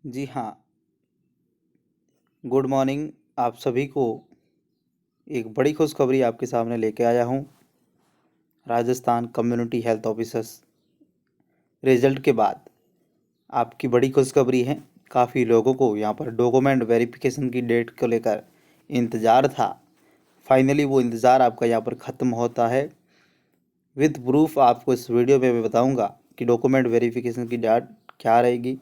जी हाँ, good morning आप सभी को। एक बड़ी खुशखबरी आपके सामने लेके आया हूँ। Rajasthan community health officers result के बाद आपकी बड़ी खुशखबरी है। काफ़ी लोगों को यहाँ पर डॉक्यूमेंट वेरिफिकेशन की डेट को लेकर इंतज़ार था। फाइनली वो इंतज़ार आपका यहाँ पर ख़त्म होता है। विद प्रूफ आपको इस वीडियो में मैं बताऊँगा कि डॉक्यूमेंट वेरिफिकेशन की डेट क्या रहेगी।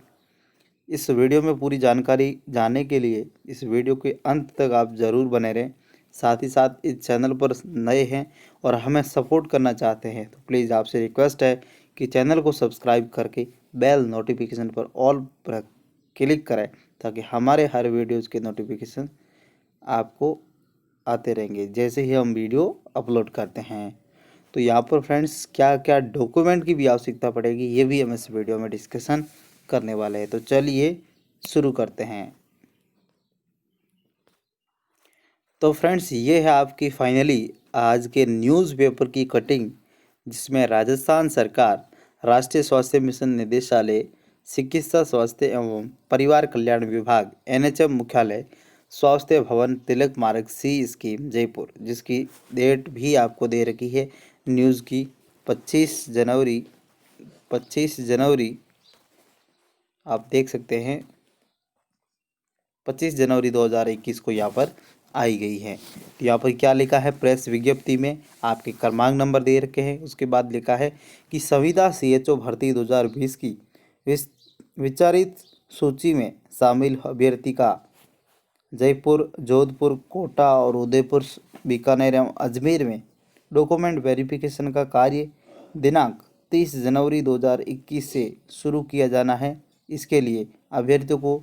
इस वीडियो में पूरी जानकारी जानने के लिए इस वीडियो के अंत तक आप ज़रूर बने रहें। साथ ही साथ इस चैनल पर नए हैं और हमें सपोर्ट करना चाहते हैं तो प्लीज़ आपसे रिक्वेस्ट है कि चैनल को सब्सक्राइब करके बेल नोटिफिकेशन पर ऑल पर क्लिक करें ताकि हमारे हर वीडियोज़ के नोटिफिकेशन आपको आते रहेंगे जैसे ही हम वीडियो अपलोड करते हैं। तो यहाँ पर फ्रेंड्स क्या क्या डॉक्यूमेंट की भी आवश्यकता पड़ेगी ये भी हम इस वीडियो में डिस्कशन करने वाले हैं। तो चलिए शुरू करते हैं। तो फ्रेंड्स ये है आपकी फाइनली आज के न्यूज़पेपर की कटिंग जिसमें राजस्थान सरकार राष्ट्रीय स्वास्थ्य मिशन निदेशालय चिकित्सा स्वास्थ्य एवं परिवार कल्याण विभाग एनएचएम मुख्यालय स्वास्थ्य भवन तिलक मार्ग सी स्कीम जयपुर जिसकी डेट भी आपको दे रखी है न्यूज़ की 25 जनवरी 25 जनवरी आप देख सकते हैं 25 जनवरी 2021 को यहाँ पर आई गई है। तो यहाँ पर क्या लिखा है प्रेस विज्ञप्ति में आपके क्रमांक नंबर दे रखे हैं। उसके बाद लिखा है कि संविदा सीएचओ भर्ती 2020 की विचारित सूची में शामिल अभ्यर्थी का जयपुर जोधपुर कोटा और उदयपुर बीकानेर एवं अजमेर में डॉक्यूमेंट वेरिफिकेशन का कार्य दिनांक 30 जनवरी 2021 से शुरू किया जाना है। इसके लिए अभ्यर्थियों को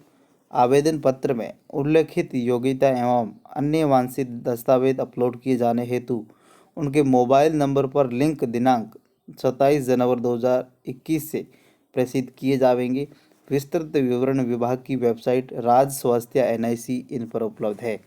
आवेदन पत्र में उल्लेखित योग्यता एवं अन्य वांछित दस्तावेज अपलोड किए जाने हेतु उनके मोबाइल नंबर पर लिंक दिनांक 27 जनवरी 2021 से प्रेषित किए जाएंगे। विस्तृत विवरण विभाग की वेबसाइट राज्य स्वास्थ्य एनआईसी इन पर उपलब्ध है।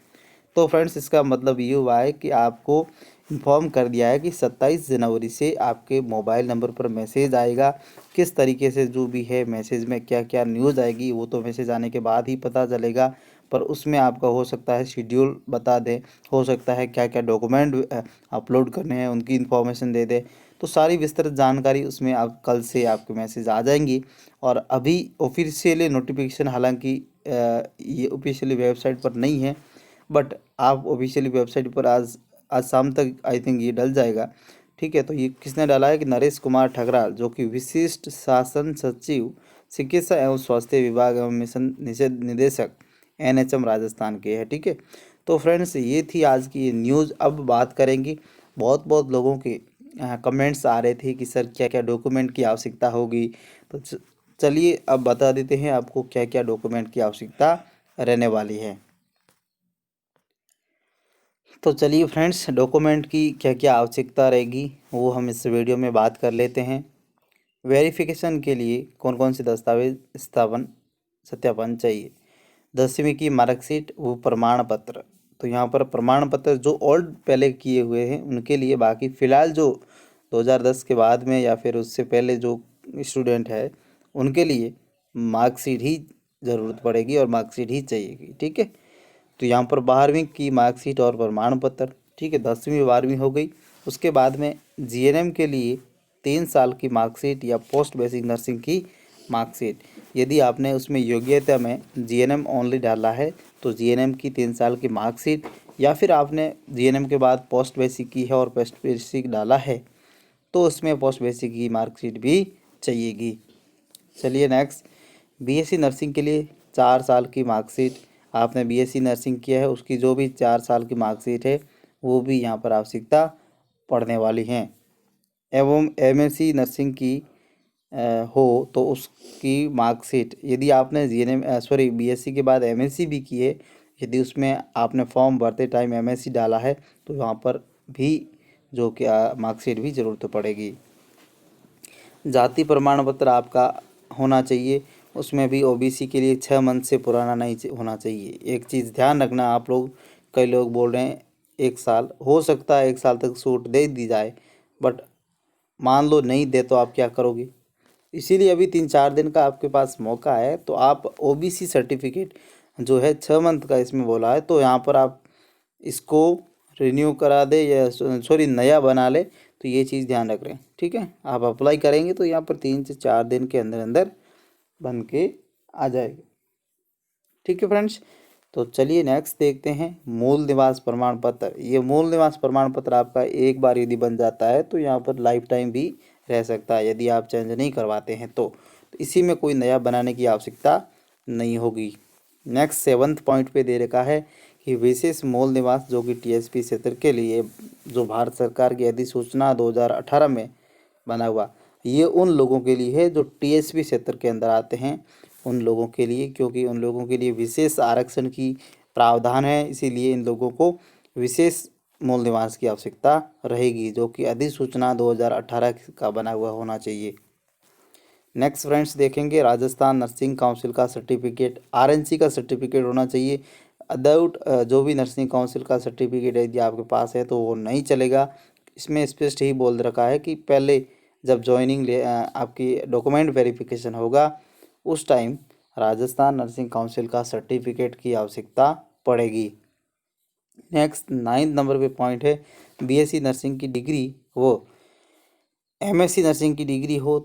तो फ्रेंड्स इसका मतलब ये हुआ है कि आपको इन्फॉर्म कर दिया है कि 27 जनवरी से आपके मोबाइल नंबर पर मैसेज आएगा। किस तरीके से जो भी है मैसेज में क्या क्या न्यूज़ आएगी वो तो मैसेज आने के बाद ही पता चलेगा, पर उसमें आपका हो सकता है शेड्यूल बता दें, हो सकता है क्या क्या डॉक्यूमेंट अपलोड करने हैं उनकी इन्फॉर्मेशन दे दे। तो सारी विस्तृत जानकारी उसमें आप कल से आपके मैसेज आ जाएंगी। और अभी ऑफिशियली नोटिफिकेशन हालांकि ये ऑफिशियली वेबसाइट पर नहीं है, बट आप ऑफिशियली वेबसाइट पर आज आज शाम तक आई थिंक ये डल जाएगा। ठीक है, तो ये किसने डाला है कि नरेश कुमार ठकराल जो कि विशिष्ट शासन सचिव चिकित्सा एवं स्वास्थ्य विभाग एवं मिशन निदेशक एनएचएम राजस्थान के हैं। ठीक है, तो फ्रेंड्स ये थी आज की न्यूज़। अब बात करेंगे, बहुत बहुत लोगों के कमेंट्स आ रहे थे कि सर क्या क्या डॉक्यूमेंट की आवश्यकता होगी। तो चलिए अब बता देते हैं आपको क्या क्या डॉक्यूमेंट की आवश्यकता रहने वाली है। तो चलिए फ्रेंड्स डॉक्यूमेंट की क्या क्या आवश्यकता रहेगी वो हम इस वीडियो में बात कर लेते हैं। वेरिफिकेशन के लिए कौन कौन से दस्तावेज स्थापन सत्यापन चाहिए। 10वीं की मार्कशीट वो प्रमाण पत्र। तो यहाँ पर प्रमाण पत्र जो ओल्ड पहले किए हुए हैं उनके लिए, बाकी फ़िलहाल जो 2010 के बाद में या फिर उससे पहले जो स्टूडेंट है उनके लिए मार्कशीट ही ज़रूरत पड़ेगी और मार्कशीट ही चाहिएगी। ठीक है, तो यहाँ पर 12वीं की मार्कशीट और प्रमाण पत्र। ठीक है, 10वीं 12वीं हो गई। उसके बाद में जीएनएम के लिए 3 साल की मार्कशीट या पोस्ट बेसिक नर्सिंग की मार्कशीट। यदि आपने उसमें योग्यता में जीएनएम ओनली डाला है तो जीएनएम की 3 साल की मार्कशीट, या फिर आपने जीएनएम के बाद पोस्ट बेसिक की है और पोस्ट बेसिक डाला है तो उसमें पोस्ट बेसिक की मार्कशीट भी चाहिएगी। चलिए नेक्स्ट, बीएससी नर्सिंग के लिए 4 साल की मार्कशीट। आपने बीएससी नर्सिंग किया है उसकी जो भी 4 साल की मार्कशीट है वो भी यहाँ पर आवश्यकता पड़ने वाली हैं। एवं एमएससी नर्सिंग की हो तो उसकी मार्कशीट। यदि आपने जीएनएम बीएससी के बाद एमएससी भी की है, यदि उसमें आपने फॉर्म भरते टाइम एमएससी डाला है तो वहाँ पर भी जो कि मार्कशीट भी ज़रूरत पड़ेगी। जाति प्रमाण पत्र आपका होना चाहिए, उसमें भी ओबीसी के लिए 6 मंथ से पुराना नहीं होना चाहिए। एक चीज़ ध्यान रखना आप लोग, कई लोग बोल रहे हैं 1 साल, हो सकता है 1 साल तक छूट दे दी जाए, बट मान लो नहीं दे तो आप क्या करोगे। इसीलिए अभी 3-4 दिन का आपके पास मौका है, तो आप ओबीसी सर्टिफिकेट जो है 6 मंथ का इसमें बोला है, तो यहाँ पर आप इसको रिन्यू करा दे या सॉरी नया बना ले, तो ये चीज़ ध्यान रख रहे हैं। ठीक है, आप अप्लाई करेंगे तो यहाँ पर 3 से 4 दिन के अंदर अंदर बन के आ जाएगी। ठीक है फ्रेंड्स, तो चलिए नेक्स्ट देखते हैं मूल निवास प्रमाण पत्र। ये मूल निवास प्रमाण पत्र आपका एक बार यदि बन जाता है तो यहाँ पर लाइफ टाइम भी रह सकता है, यदि आप चेंज नहीं करवाते हैं तो इसी में कोई नया बनाने की आवश्यकता नहीं होगी। नेक्स्ट 7th पॉइंट पे दे रखा है कि विशेष मूल निवास जो कि टीएसपी क्षेत्र के लिए जो भारत सरकार की अधिसूचना 2018 में बना हुआ, ये उन लोगों के लिए है जो टीएसपी क्षेत्र के अंदर आते हैं, उन लोगों के लिए, क्योंकि उन लोगों के लिए विशेष आरक्षण की प्रावधान है, इसीलिए इन लोगों को विशेष मूल निवास की आवश्यकता रहेगी, जो कि अधिसूचना 2018 का बना हुआ होना चाहिए। नेक्स्ट फ्रेंड्स देखेंगे राजस्थान नर्सिंग काउंसिल का सर्टिफिकेट, आरएनसी का सर्टिफिकेट होना चाहिए। अदाउट जो भी नर्सिंग काउंसिल का सर्टिफिकेट यदि आपके पास है तो वो नहीं चलेगा। इसमें स्पष्ट ही बोल रखा है कि पहले जब ज्वाइनिंग आपकी डॉक्यूमेंट वेरिफिकेशन होगा उस टाइम राजस्थान नर्सिंग काउंसिल का सर्टिफिकेट की आवश्यकता पड़ेगी। नेक्स्ट 9th नंबर पे पॉइंट है बीएससी नर्सिंग की डिग्री वो एमएससी नर्सिंग की डिग्री हो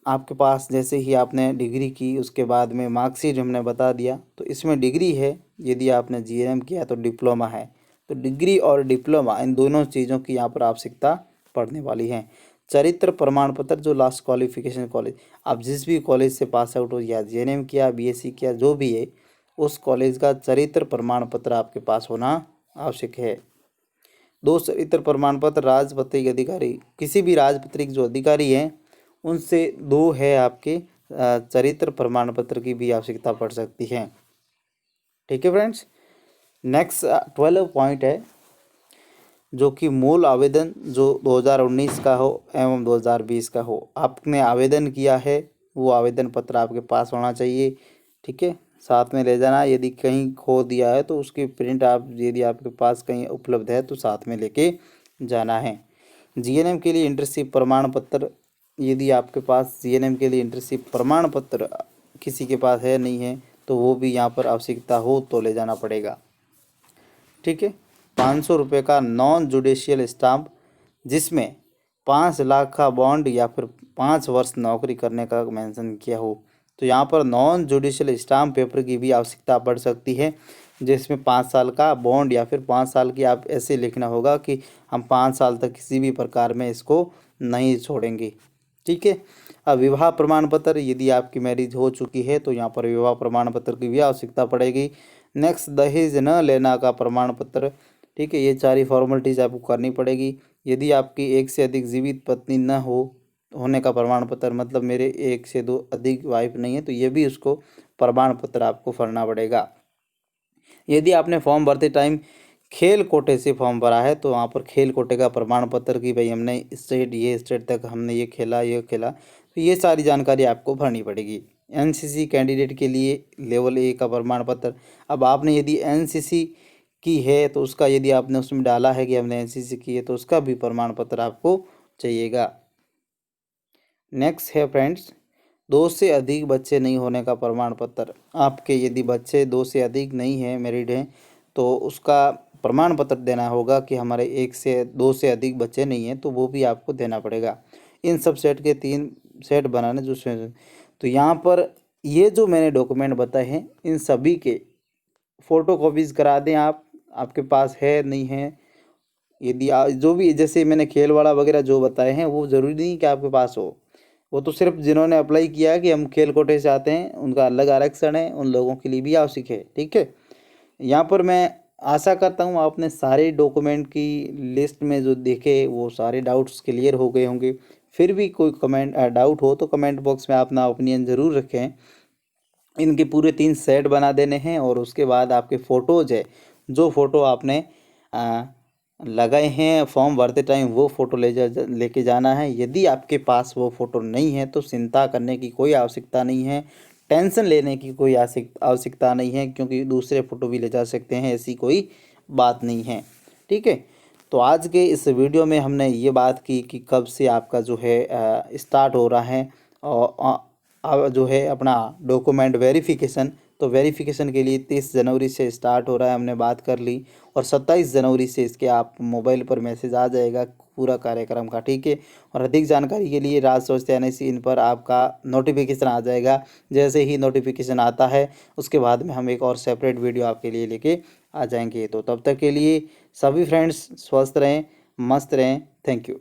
आपके पास। जैसे ही आपने डिग्री की उसके बाद में मार्कशीट हमने बता दिया, तो इसमें डिग्री है, यदि आपने जीएनएम किया तो डिप्लोमा है, तो डिग्री और डिप्लोमा इन दोनों चीज़ों की यहाँ पर आवश्यकता पड़ने वाली है। चरित्र प्रमाण पत्र जो लास्ट क्वालिफिकेशन कॉलेज, आप जिस भी कॉलेज से पास आउट हो या जीएनएम किया बीएससी किया जो भी है, उस कॉलेज का चरित्र प्रमाण पत्र आपके पास होना आवश्यक है। 2 चरित्र प्रमाण पत्र राजपत्रित अधिकारी, किसी भी राजपत्रित जो अधिकारी हैं उनसे 2 है आपके चरित्र प्रमाण पत्र की भी आवश्यकता पड़ सकती है। ठीक है फ्रेंड्स, नेक्स्ट 12 पॉइंट है जो कि मूल आवेदन जो 2019 का हो एवं 2020 का हो, आपने आवेदन किया है वो आवेदन पत्र आपके पास होना चाहिए। ठीक है, साथ में ले जाना, यदि कहीं खो दिया है तो उसकी प्रिंट आप यदि आपके पास कहीं उपलब्ध है तो साथ में लेके जाना है। जीएनएम के लिए इंटर्नशिप प्रमाण पत्र, यदि आपके पास जीएनएम के लिए इंटर्नशिप प्रमाण पत्र किसी के पास है नहीं है तो वो भी यहाँ पर आवश्यकता हो तो ले जाना पड़ेगा। ठीक है, 500 रुपये का नॉन जुडिशियल स्टाम्प जिसमें 5 लाख का बॉन्ड या फिर 5 वर्ष नौकरी करने का मेंशन किया हो, तो यहाँ पर नॉन जुडिशियल स्टाम्प पेपर की भी आवश्यकता पड़ सकती है, जिसमें 5 साल का बॉन्ड या फिर 5 साल की आप ऐसे लिखना होगा कि हम 5 साल तक किसी भी प्रकार में इसको नहीं छोड़ेंगे। ठीक है, अब विवाह प्रमाण पत्र, यदि आपकी मैरिज हो चुकी है तो यहाँ पर विवाह प्रमाण पत्र की भी आवश्यकता पड़ेगी। नेक्स्ट दहेज न लेना का प्रमाण पत्र। ठीक है, ये सारी फॉर्मेलिटीज़ आपको करनी पड़ेगी। यदि आपकी एक से अधिक जीवित पत्नी न होने का प्रमाण पत्र, मतलब मेरे 1 से 2 अधिक वाइफ नहीं है, तो ये भी उसको प्रमाण पत्र आपको भरना पड़ेगा। यदि आपने फॉर्म भरते टाइम खेल कोटे से फॉर्म भरा है तो वहाँ पर खेल कोटे का प्रमाण पत्र कि भाई हमने स्टेट तक हमने ये खेला, तो ये सारी जानकारी आपको भरनी पड़ेगी। एनसीसी कैंडिडेट के लिए लेवल 1 का प्रमाण पत्र, अब आपने यदि एनसीसी की है तो उसका, यदि आपने उसमें डाला है कि हमने एनसीसी की है तो उसका भी प्रमाण पत्र आपको चाहिएगा। नेक्स्ट है फ्रेंड्स 2 से अधिक बच्चे नहीं होने का प्रमाण पत्र। आपके यदि बच्चे 2 से अधिक नहीं हैं, मैरिड हैं, तो उसका प्रमाण पत्र देना होगा कि हमारे 1 से 2 से अधिक बच्चे नहीं हैं, तो वो भी आपको देना पड़ेगा। इन सब सेट के 3 सेट बनाने जो, तो यहाँ पर ये जो मैंने डॉक्यूमेंट बताए हैं इन सभी के फ़ोटो कॉपीज़ करा दें आप, आपके पास है नहीं है। यदि जो भी जैसे मैंने खेल वाला वगैरह जो बताए हैं वो ज़रूरी नहीं कि आपके पास हो, वो तो सिर्फ जिन्होंने अप्लाई किया है कि हम खेल कोटे से आते हैं उनका अलग आरक्षण है, उन लोगों के लिए भी आवश्यक है। ठीक है, यहाँ पर मैं आशा करता हूँ आपने सारे डॉक्यूमेंट की लिस्ट में जो देखे वो सारे डाउट्स क्लियर हो गए होंगे। फिर भी कोई डाउट हो तो कमेंट बॉक्स में अपना ओपिनियन ज़रूर रखें। इनके पूरे 3 सेट बना देने हैं और उसके बाद आपके फ़ोटोज़ है, जो फ़ोटो आपने लगाए हैं फॉर्म भरते टाइम वो फ़ोटो लेके जाना है। यदि आपके पास वो फ़ोटो नहीं है तो चिंता करने की कोई आवश्यकता नहीं है, टेंशन लेने की कोई आवश्यकता नहीं है, क्योंकि दूसरे फ़ोटो भी ले जा सकते हैं, ऐसी कोई बात नहीं है। ठीक है, तो आज के इस वीडियो में हमने ये बात की कि कब से आपका जो है स्टार्ट हो रहा है जो है अपना डॉक्यूमेंट वेरिफिकेशन, तो वेरिफिकेशन के लिए 30 जनवरी से स्टार्ट हो रहा है, हमने बात कर ली। और 27 जनवरी से इसके आप मोबाइल पर मैसेज आ जाएगा पूरा कार्यक्रम का, ठीक है। और अधिक जानकारी के लिए राज स्वच्छता NIC इन पर आपका नोटिफिकेशन आ जाएगा। जैसे ही नोटिफिकेशन आता है उसके बाद में हम एक और सेपरेट वीडियो आपके लिए लेके आ जाएंगे। तो तब तक के लिए सभी फ्रेंड्स स्वस्थ रहें, मस्त रहें। Thank you.